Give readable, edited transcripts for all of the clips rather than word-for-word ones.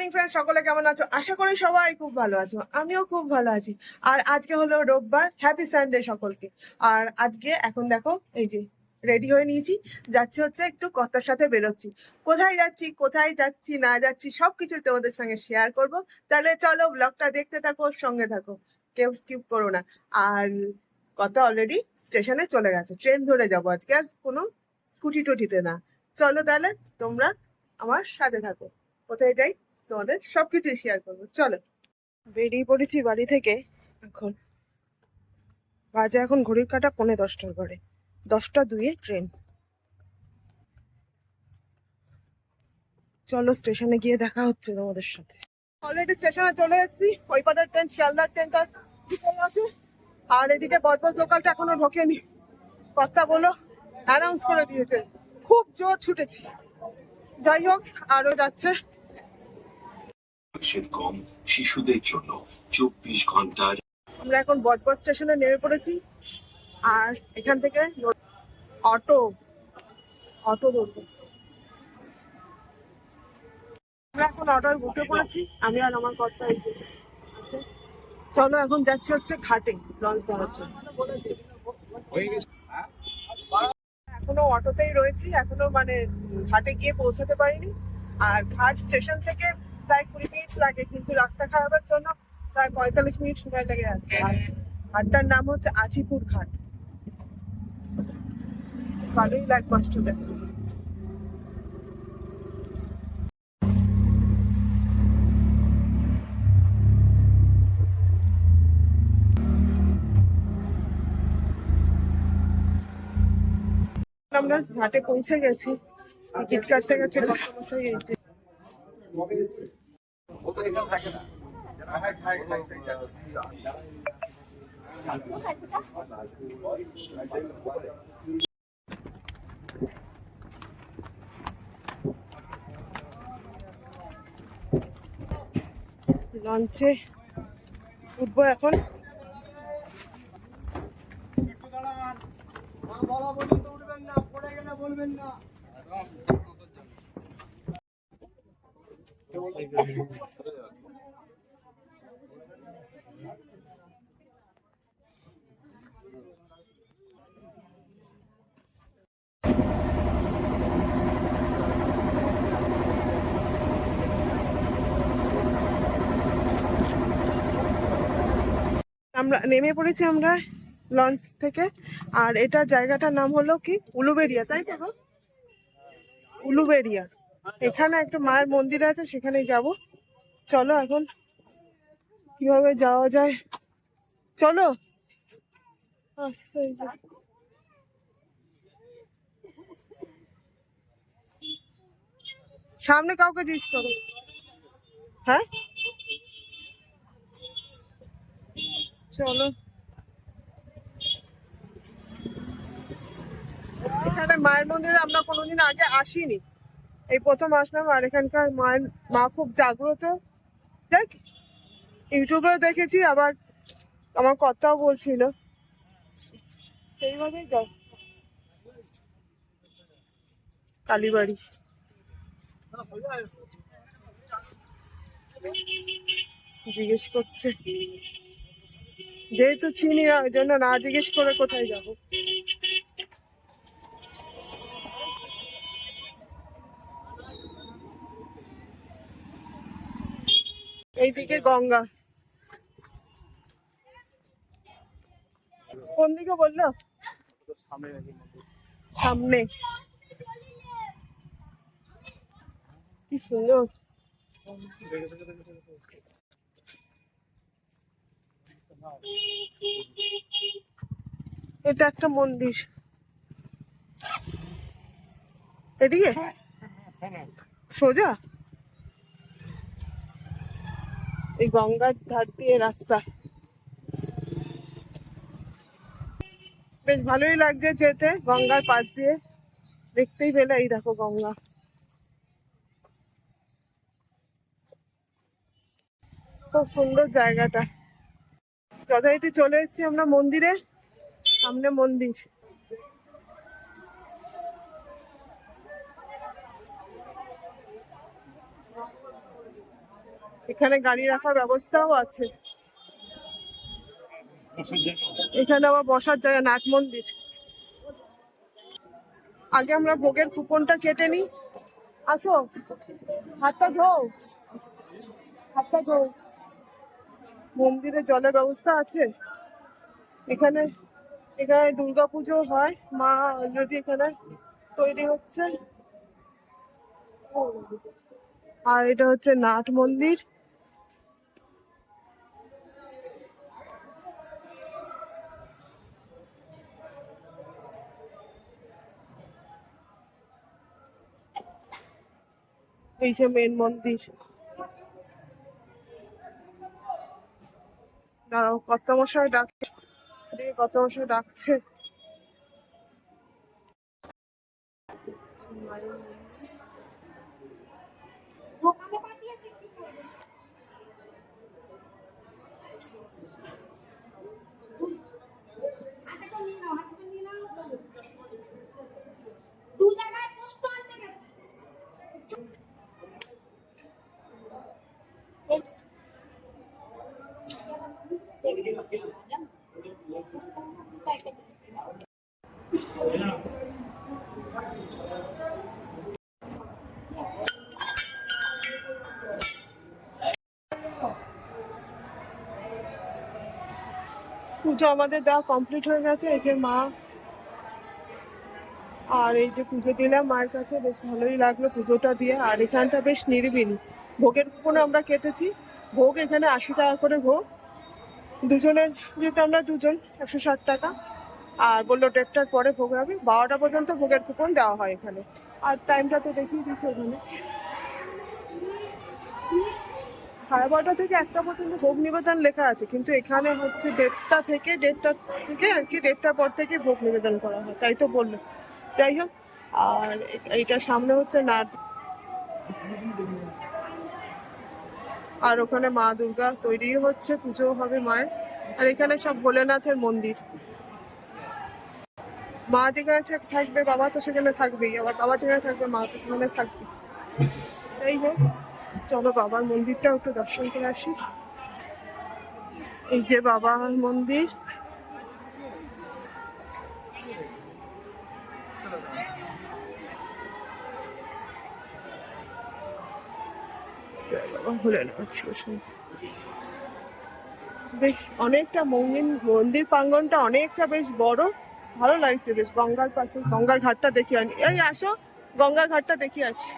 Morning friends, সকলে কেমন আছো? আশা করি সবাই খুব ভালো আছো, আমিও খুব ভালো আছি। আর আজকে হলো রোববার, হ্যাপি সানডে সকলকে। আর আজকে এখন দেখো এই যে রেডি হয়ে নিয়েছি, যাচ্ছি হচ্ছে একটু কর্তার সাথে বেরোচ্ছি। কোথায় যাচ্ছি, কোথায় যাচ্ছি না যাচ্ছি সবকিছু তোমাদের সঙ্গে শেয়ার করব। তাহলে চলো ব্লগটা দেখতে থাকো, সঙ্গে থাকো, কেউ স্কিপ করো না। আর কর্তা অলরেডি স্টেশনে চলে গেছে, ট্রেন ধরে যাবো আজকে, আর কোনো স্কুটি টুটিতে না। চলো তাহলে তোমরা আমার সাথে থাকো, কোথায় যাই তোমাদের সবকিছুই শেয়ার করবো। চলো, বেরিয়ে পড়েছি বাড়ি থেকে। এখন বাজে এখন ঘড়ির কাঁটা 10:45 করে, 10টা 2-এ ট্রেন। চলো স্টেশনে গিয়ে দেখা হচ্ছে তোমাদের সাথে। অলরেডি স্টেশনে চলে এসেছি, ওই পাটার ট্রেন শিয়ালদার ট্রেনটা আছে, আর এদিকে বজবজ লোকালটা এখনো ঢোকেনি। কথা বলো, অ্যানাউন্স করে দিয়েছে, খুব জোর ছুটেছি। যাই হোক, আরো যাচ্ছে। কম শিশুদের জন্য 24 ঘন্টার। আমরা এখন বজবজ স্টেশনে নেমে পড়েছি, আর এখান থেকে অটো অটো ধরবো। আমরা এখন অটোয় উঠে পড়েছি, আমি আর আমার কর্তা এই যে আছে। চলো এখন যাচ্ছি হচ্ছে ঘাটে লঞ্চ ধরার জন্য। এখনো অটোতেই রয়েছি, এখনো মানে ঘাটে গিয়ে পৌঁছাতে পারিনি। আর ঘাট স্টেশন থেকে প্রায় 20 মিনিট লাগে, কিন্তু রাস্তা খারাপের জন্য প্রায় 45 মিনিট সময় লেগে যাচ্ছে। আর ঘাটটার নাম হচ্ছে আজিপুর ঘাট। ভালোই লাগে কষ্ট দেখতে। আমরা ঘাটে পৌঁছে গেছি, টিকিট কাটতে গেছে কর্তামশাই। এই যে লঞ্চে উঠবো এখন। আমরা নেমে পড়েছি আমরা লঞ্চ থেকে। আর এটা জায়গাটার নাম হলো কি উলুবেড়িয়া, তাই তো গো? উলুবেড়িয়া। এখানে একটা মায়ের মন্দির আছে, সেখানেই যাব। চলো এখন কিভাবে যাওয়া যায়, চলো। আচ্ছা, এই যে সামনে কাউকে জিজ্ঞেস করো। হ্যাঁ চলো। এখানে মায়ের মন্দিরে আমরা কোনোদিন আগে আসিনি, এই প্রথম আসলাম। আর এখানকার মা খুব জাগ্রত। দেখ, ইউটিউবেও দেখেছি, আবার আমার কথাও বলছিল, সেইভাবেই যাও। কালীবাড়ি জিজ্ঞেস করছে, যেহেতু চিনি না ওই জন্য না জিজ্ঞেস করে কোথায় যাব। এইদিকে গঙ্গা, কোন দিকে বললো? সামনে। কি সুন্দর। এটা একটা মন্দির, এদিকে সোজা এই গঙ্গার ধার দিয়ে রাস্তা। বেশ ভালোই লাগছে যেতে গঙ্গার পাশ দিয়ে। দেখতেই পেলে, এই দেখো গঙ্গা, খুব সুন্দর জায়গাটা। যথারীতি চলে এসেছি আমরা মন্দিরে, সামনে মন্দির। এখানে গাড়ি রাখার ব্যবস্থাও আছে। এখানে আবার বসার জায়গা, নাট মন্দির। আগে আমরা ভোগের কুপনটা কেটে নিই। আসো, হাতটা ধোও, হাতটা ধোও। মন্দিরে জলের ব্যবস্থা আছে এখানে। এখানে দুর্গাপুজো হয়, মা অলরেডি এখানে তৈরি হচ্ছে। আর এটা হচ্ছে নাট মন্দির। এই যে মেন মন্দির। দাঁড়াও, কর্তামশাই ডাকছে, কর্তামশাই ডাকছে। পুজো আমাদের দেওয়া কমপ্লিট হয়ে গেছে। এই যে মা, আর এই যে পুজো দিলাম মায়ের কাছে, বেশ ভালোই লাগলো পুজোটা দিয়ে। আর এখানটা বেশ নিরিবিলি। ভোগের কুপনে আমরা কেটেছি। ভোগ এখানে 80 টাকা করে ভোগ, দুজনের যেহেতু আমরা দুজন 160 টাকা। আর বললো 1:30টার পরে ভোগ হবে, 12টা পর্যন্ত ভোগের কুপন দেওয়া হয় এখানে। আর টাইমটা তো দেখিয়ে দিচ্ছে ওখানে, 12:30 থেকে 1টা পর্যন্ত ভোগ নিবেদন লেখা আছে, কিন্তু এখানে হচ্ছে 1:30 থেকে 1:30 থেকে আর কি 1:30টার পর থেকে ভোগ নিবেদন করা হয়, তাই তো বললো। যাই হোক, আর এইটার সামনে হচ্ছে নাট। আর ওখানে মা দুর্গা তৈরি হচ্ছে, পুজো হবে মায়ের। আর এখানে সব ভোলেনাথের মন্দির। মা যেখানে থাকবে বাবা তো সেখানে থাকবেই, আবার বাবা যেখানে থাকবে মা তো সেখানে থাকবে। যাই হোক, চলো বাবার মন্দিরটাও একটু দর্শন করে আসি। এই যে বাবার মন্দির। বেশ অনেকটা মন্দির প্রাঙ্গণটা অনেকটা বেশ বড়, ভালো লাগছে বেশ। গঙ্গার পাশে, গঙ্গার ঘাটটা দেখি আনি। এই আসো, গঙ্গার ঘাটটা দেখি আসি।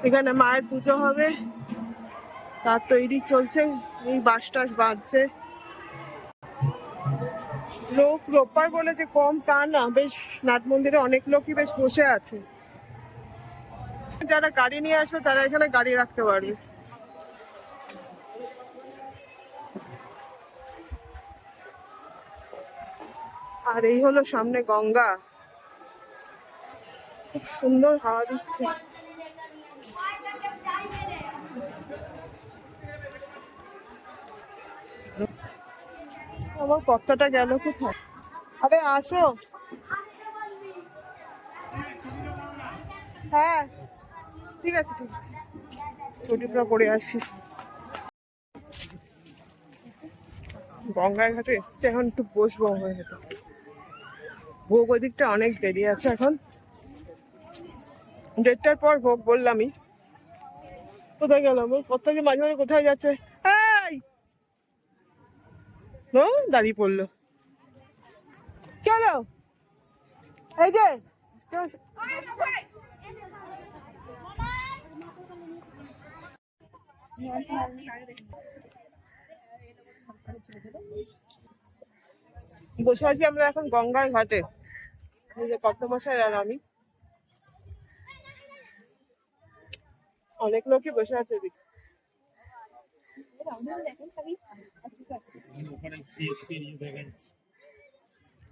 এখানে মায়ের পুজো হবে, তার তৈরি চলছে। এই বাঁশ টাস বাঁধছে। লোক রোববার বলে যে কম তা না, বেশ নাট মন্দিরে অনেক লোকই বেশ বসে আছে। যারা গাড়ি নিয়ে আসবে তারা এখানে গাড়ি রাখতে পারবে। আর এই হলো সামনে গঙ্গা, খুব সুন্দর হাওয়া দিচ্ছে। আমার কর্তাটা গেল কোথায়? আরে আসো। হ্যাঁ ঠিক আছে, ঠিক আছে, ছুটিটা করে আসি। গঙ্গার ঘাটে এসছে, এখন একটু বসবো গঙ্গার ঘাটে। ভোগ ওদিকটা অনেক দেরি আছে এখন, 1:30টার পর ভোগ বললামই। কোথায় গেল আমার কর্তা যে মাঝে মাঝে কোথায় যাচ্ছে? এই ও দাঁড়িয়ে পড়লো, চলো। এই যে বসে আছি আমরা এখন গঙ্গার ঘাটে। এই যে কর্তামশাই আর আমি, অনেক লোকই বসে আছে এদিকে।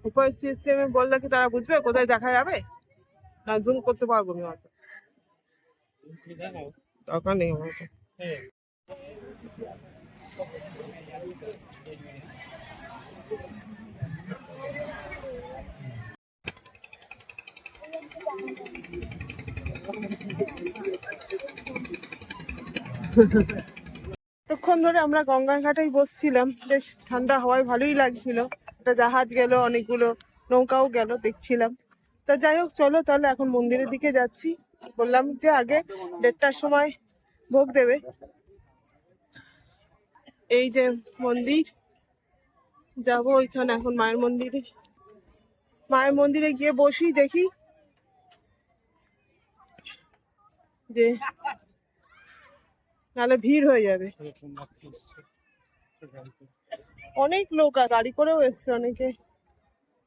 উপরে সিস্টেমে বললে কি তারা বুঝবে কোথায় দেখা যাবে? না জুম করতে পারবো না অত, দরকার নেই আমার তো। ততক্ষণ ধরে আমরা গঙ্গার ঘাটেই বসছিলাম, বেশ ঠান্ডা হাওয়ায় ভালোই লাগছিল। একটা জাহাজ গেল, অনেকগুলো নৌকাও গেল, দেখছিলাম। তা যাই হোক, চলো তাহলে এখন মন্দিরের দিকে যাচ্ছি। বললাম যে আগে 1:30টার সময় ভোগ দেবে। এই যে মন্দির, যাবো ওইখানে এখন মায়ের মন্দিরে। মায়ের মন্দিরে গিয়ে বসি, দেখি যে নাহলে ভিড় হয়ে যাবে। অনেক লোক গাড়ি করেও এসছে অনেকে।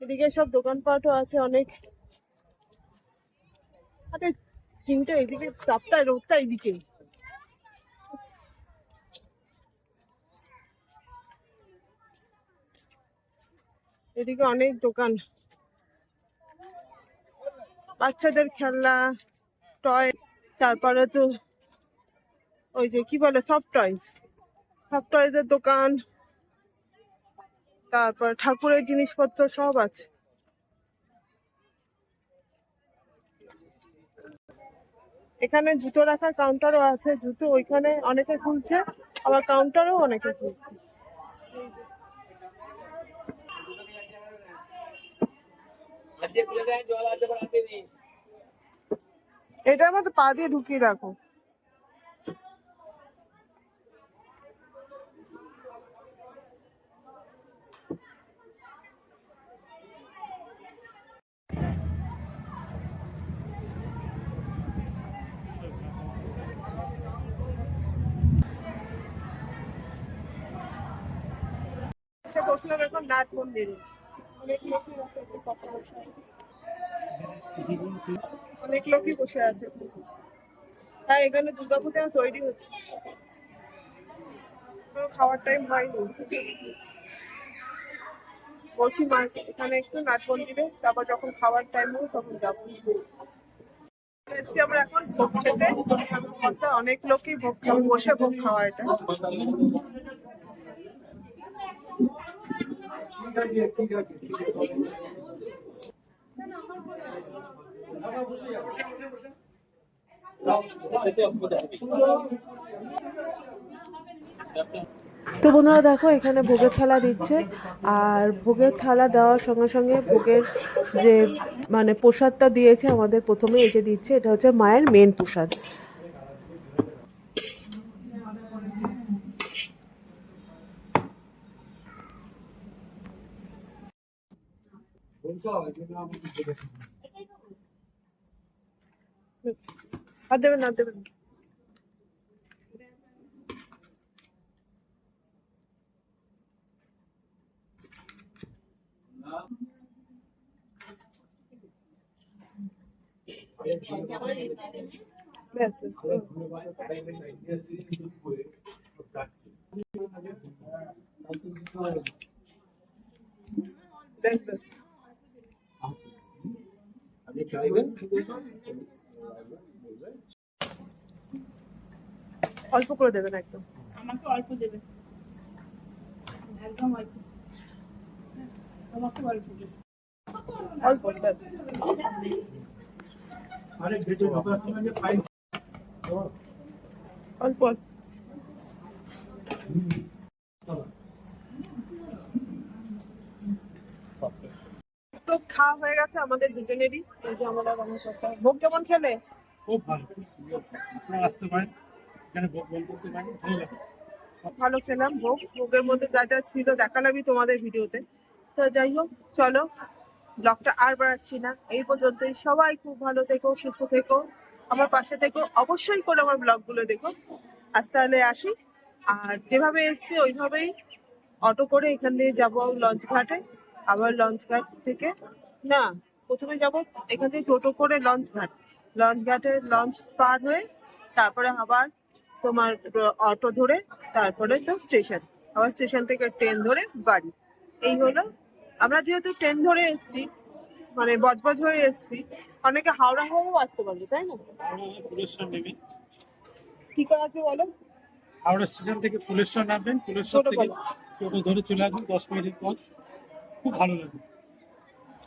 এদিকে সব দোকানপাটও আছে অনেক। আরে কিন্তু এদিকে তাপটা, রোদটা এইদিকে। এদিকে অনেক দোকান, বাচ্চাদের খেলনা, টয়, তারপরে তো ওই যে কি বলে সফট টয়েস, সফট টয়েসের দোকান, তারপর ঠাকুরের জিনিসপত্র সব আছে। এখানে জুতো রাখার কাউন্টারও আছে, জুতো ওইখানে অনেকে খুলছে, আবার কাউন্টারও অনেকে খুলছে। এটার মধ্যে পা দিয়ে ঢুকিয়ে রাখো। সে বসলাম এখন নাট মন্দিরে। অনেক লোকই বসে আছে, কথা বলছে। অনেক লোকই বসে আছে। হ্যাঁ, এখানে দুর্গাপূজা তৈরি হচ্ছে, এখনো খাওয়ার টাইম হয়নি। বসি মা এখানে একটু নাট মন্দিরে, তারপর যখন খাওয়ার টাইম হবে তখন যাবো। এসছি আমরা এখন ভোগ খেতে। আমার কথা, অনেক লোকই ভোগ খাওয়া, বসে ভোগ খাওয়া এটা। তো বন্ধুরা দেখো, এখানে ভোগের থালা দিচ্ছে। আর ভোগের থালা দেওয়ার সঙ্গে সঙ্গে ভোগের যে মানে প্রসাদটা দিয়েছে আমাদের, প্রথমে এই যে দিচ্ছে, এটা হচ্ছে মায়ের মেন প্রসাদ। আর দেবেন, আর দেবেন। ব্যাস ব্যাস ব্যাস। অল্প করে দেবেন একদম। আমাকে অল্প দেবে, একদম অল্প, আমাকে অল্প দেবে। অল্প ব্যাস। অল্প অল্প। তো খাওয়া হয়ে গেছে আমাদের দুজনেরই। এই যে আমরা ভোগ কেমন খেলে? খুব ভালো, খুব সুন্দর। আপনারা আসতে পারেন, এখানে ভোগ বন্ধ করতে পারেন, ভালো লাগে। ভালো খেলাম ভোগ। ভোগের মধ্যে যা যা ছিল দেখালামই তোমাদের ভিডিওতে। তো যাই হোক, চলো ব্লগটা আর বাড়াচ্ছি না, এই পর্যন্তই। সবাই খুব ভালো থেকো, সুস্থ থেকো, আমার পাশে থেকো, অবশ্যই করে আমার ব্লগগুলো দেখো। আজ তাহলে আসি। আর যেভাবে এসছি ওইভাবেই অটো করে এখান দিয়ে যাবো লঞ্চ ঘাটে। আবার লঞ্চ ঘাট থেকে, না, প্রথমে যাব এখান থেকে টোটো করে লঞ্চ ঘাট। লঞ্চ ঘাটে লঞ্চ পার হয়ে তারপরে আবার তোমার অটো ধরে, তারপরে তো স্টেশন, আবার স্টেশন থেকে ট্রেন ধরে বাড়ি। এই হলো। আমরা যেহেতু ট্রেন ধরে এসছি, মানে বজবজ হয়ে এসছি, অনেকে হাওড়া হয়েও আসতে পারবে, তাই না? হাওড়া ফুলেশ্বর নেমে, কি করে আসবে বলো? হাওড়া স্টেশন থেকে ফুলেশ্বর নামবেন, ফুলেশ্বর ছোট থেকে বলো। টোটো ধরে চলে আসবেন, 10 মিনিটের পথ। খুব ভালো লাগবে।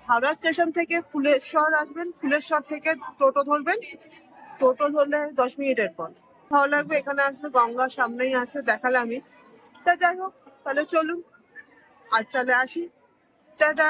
হাওড়া স্টেশন থেকে ফুলেশ্বর আসবেন, ফুলেশ্বর থেকে টোটো ধরবেন, টোটো ধরলে 10 মিনিটের পথ। ভালো লাগবে, এখানে আসলে গঙ্গার সামনেই আছে, দেখালামই। তা যাই হোক, তাহলে চলুন আজ তাহলে আসি, টাটা।